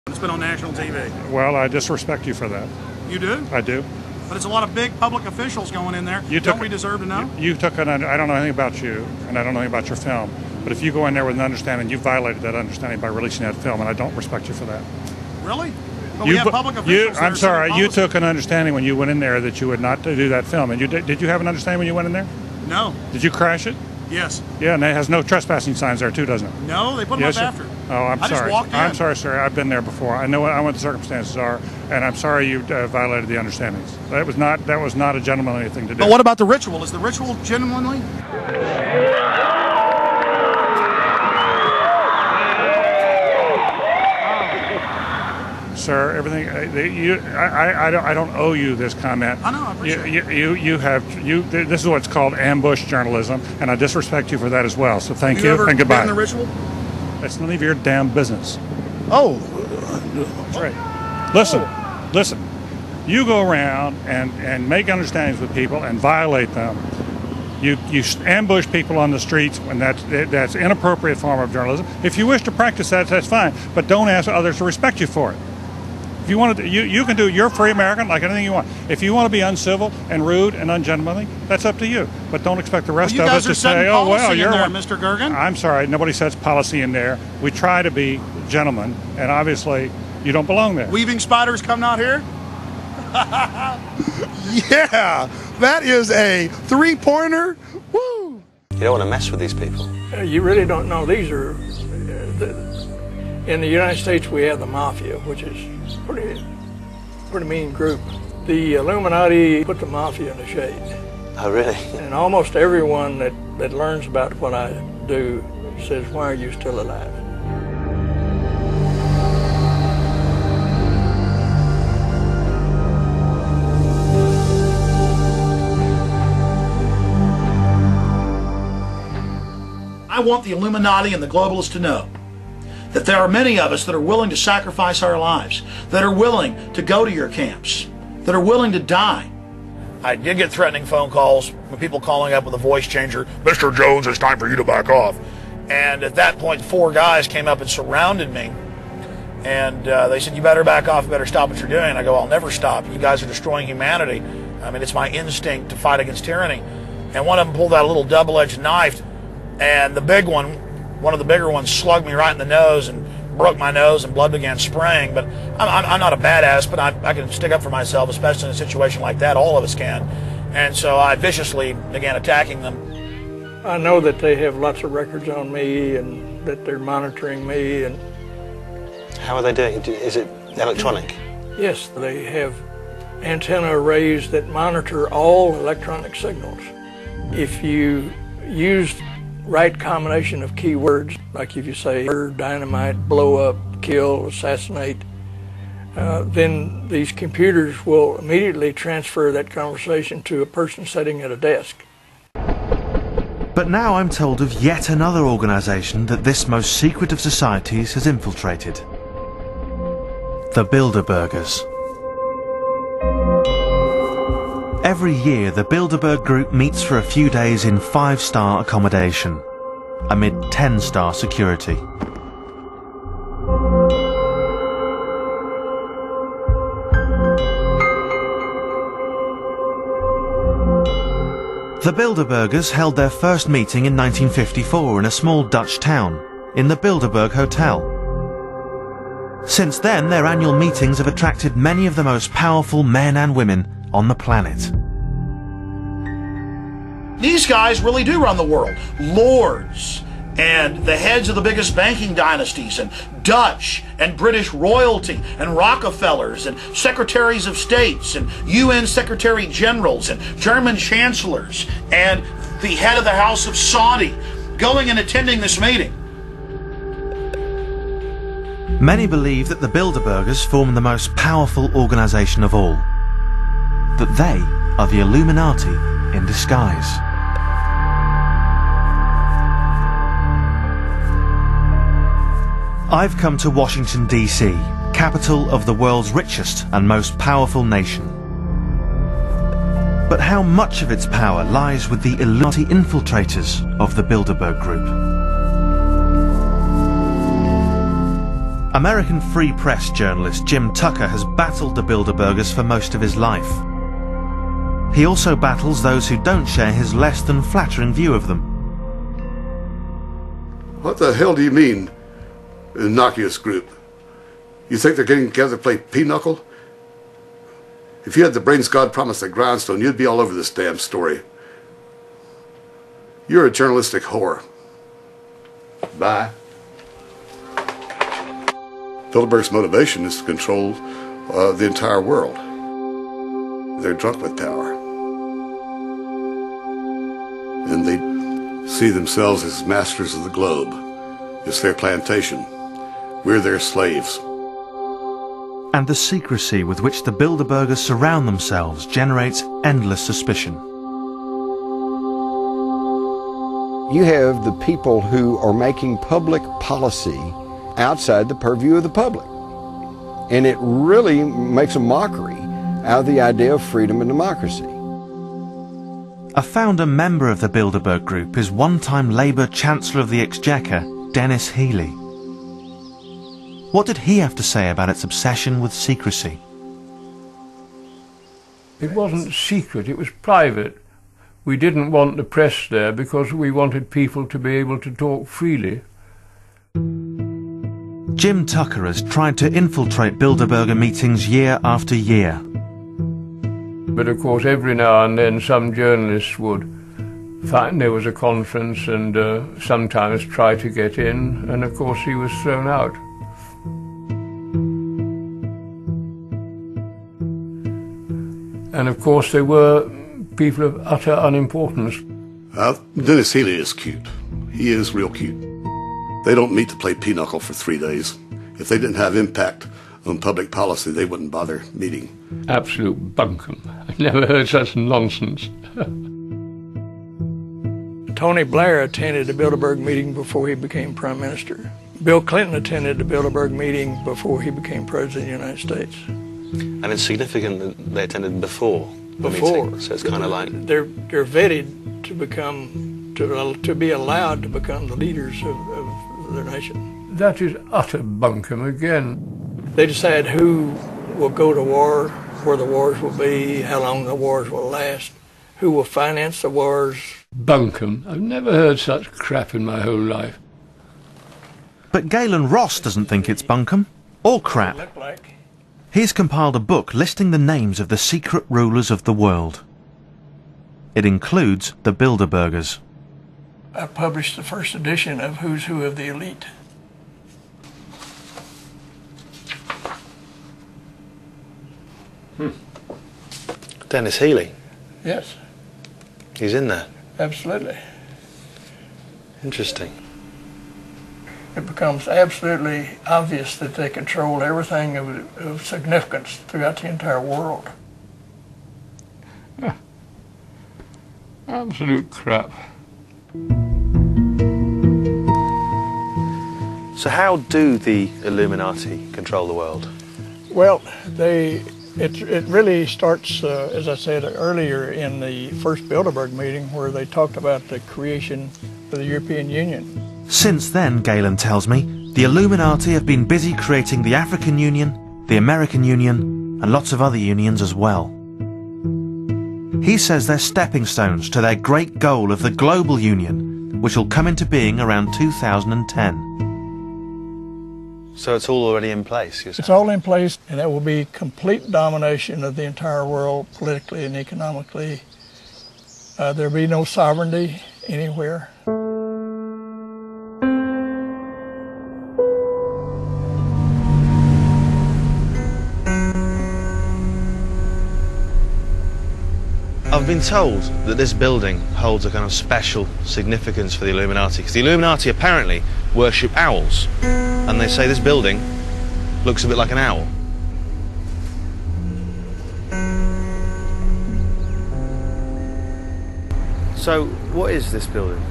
It's been on national TV. Well, I disrespect you for that. You do? I do. But it's a lot of big public officials going in there. Don't we deserve to know? You took an. I don't know anything about you, and I don't know anything about your film. But if you go in there with an understanding, you violated that understanding by releasing that film, and I don't respect you for that. Really? But we have public officials. I'm sorry. You took an understanding when you went in there that you would not do that film, and did you have an understanding when you went in there? No. Did you crash it? Yes. Yeah, and it has no trespassing signs there too, doesn't it? No, they put them up after. Oh, I'm sorry. I just walked in. I'm sorry, sir. I've been there before. I know what the circumstances are, and I'm sorry you violated the understandings. That was not a gentlemanly thing to do. But what about the ritual? Is the ritual gentlemanly? Sir, everything I don't owe you this comment. I know. I appreciate it. This is what's called ambush journalism, and I disrespect you for that as well. So thank you and goodbye. Been in the ritual? It's none of your damn business. Oh, that's right. Listen. You go around and make understandings with people and violate them. You ambush people on the streets, and that's inappropriate form of journalism. If you wish to practice that, that's fine, but don't ask others to respect you for it. If you want to, you can do. You're a free American, like anything you want. If you want to be uncivil and rude and ungentlemanly, that's up to you. But don't expect the rest of us to say, "Oh well, you're there, Mr. Gergen." I'm sorry, nobody sets policy in there. We try to be gentlemen, and obviously, you don't belong there. Weaving spiders come out here. Yeah, that is a three-pointer. Woo! You don't want to mess with these people. You really don't know. These are in the United States. We have the mafia, which is pretty mean group. The Illuminati put the mafia in the shade. Oh, really? And almost everyone that learns about what I do says, "Why are you still alive?" I want the Illuminati and the globalists to know that there are many of us that are willing to sacrifice our lives, that are willing to go to your camps, that are willing to die. I did get threatening phone calls with people calling up with a voice changer. "Mr. Jones, it's time for you to back off." And at that point, 4 guys came up and surrounded me. And they said, "You better back off, you better stop what you're doing." I go, "I'll never stop. You guys are destroying humanity. I mean, it's my instinct to fight against tyranny." And one of them pulled out a little double-edged knife, and the big one of the bigger ones, slugged me right in the nose and broke my nose, and blood began spraying. But I'm not a badass, but I can stick up for myself, especially in a situation like that. All of us can. And so I viciously began attacking them. I know that they have lots of records on me and that they're monitoring me. And how are they doing? Is it electronic? Yes, they have antenna arrays that monitor all electronic signals. If you use right combination of keywords, like if you say dynamite, blow up, kill, assassinate, then these computers will immediately transfer that conversation to a person sitting at a desk. But now I'm told of yet another organization that this most secret of societies has infiltrated. The Bilderbergers. Every year, the Bilderberg Group meets for a few days in 5-star accommodation, amid 10-star security. The Bilderbergers held their first meeting in 1954 in a small Dutch town, in the Bilderberg Hotel. Since then, their annual meetings have attracted many of the most powerful men and women on the planet. These guys really do run the world. Lords and the heads of the biggest banking dynasties, and Dutch and British royalty, and Rockefellers, and secretaries of states, and UN secretary generals, and German chancellors, and the head of the House of Saudi going and attending this meeting. Many believe that the Bilderbergers form the most powerful organization of all, that they are the Illuminati in disguise. I've come to Washington, D.C., capital of the world's richest and most powerful nation. But how much of its power lies with the Illuminati infiltrators of the Bilderberg Group? American Free Press journalist Jim Tucker has battled the Bilderbergers for most of his life. He also battles those who don't share his less than flattering view of them. What the hell do you mean, innocuous group? You think they're getting together to play pinochle? If you had the brains God promised at Grindstone, you'd be all over this damn story. You're a journalistic whore. Bye. Bilderberg's motivation is to control the entire world. They're drunk with power. And they see themselves as masters of the globe. It's their plantation. We're their slaves. And the secrecy with which the Bilderbergers surround themselves generates endless suspicion. You have the people who are making public policy outside the purview of the public. And it really makes a mockery out of the idea of freedom and democracy. A founder member of the Bilderberg Group is one-time Labour Chancellor of the Exchequer, Dennis Healey. What did he have to say about its obsession with secrecy? It wasn't secret, it was private. We didn't want the press there because we wanted people to be able to talk freely. Jim Tucker has tried to infiltrate Bilderberger meetings year after year. But of course every now and then some journalists would find there was a conference and sometimes try to get in, and of course he was thrown out. And of course there were people of utter unimportance. Dennis Healey is cute. He is real cute. They don't meet to play pinochle for 3 days. If they didn't have impact on public policy, they wouldn't bother meeting. Absolute bunkum. I've never heard such nonsense. Tony Blair attended the Bilderberg meeting before he became Prime Minister. Bill Clinton attended the Bilderberg meeting before he became President of the United States. And it's significant that they attended before the Before. meeting, so it's kind of like... They're vetted to become, to be allowed to become the leaders of their nation. That is utter bunkum again. They decide who will go to war, where the wars will be, how long the wars will last, who will finance the wars. Bunkum. I've never heard such crap in my whole life. But Galen Ross doesn't think it's bunkum or crap. Look like. He's compiled a book listing the names of the secret rulers of the world. It includes the Bilderbergers. I published the first edition of Who's Who of the Elite. Dennis Healey, Yes, he's in there. absolutely. Interesting. It becomes absolutely obvious that they control everything of significance throughout the entire world. Absolute crap. So how do the Illuminati control the world? Well, it really starts, as I said earlier, in the first Bilderberg meeting where they talked about the creation of the European Union. Since then, Galen tells me, the Illuminati have been busy creating the African Union, the American Union, and lots of other unions as well. He says they're stepping stones to their great goal of the global union, which will come into being around 2010. So it's all already in place, you're saying? It's all in place, and it will be complete domination of the entire world, politically and economically. There'll be no sovereignty anywhere. I've been told that this building holds a kind of special significance for the Illuminati, because the Illuminati apparently worship owls, and they say this building looks a bit like an owl. So, what is this building?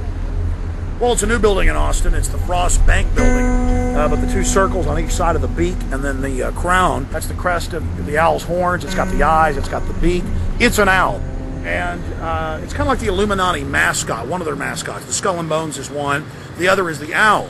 Well, it's a new building in Austin. It's the Frost Bank building. But the two circles on each side of the beak and then the crown, that's the crest of the owl's horns. It's got the eyes, it's got the beak. It's an owl. And it's kind of like the Illuminati mascot, one of their mascots. The Skull and Bones is one. The other is the owl.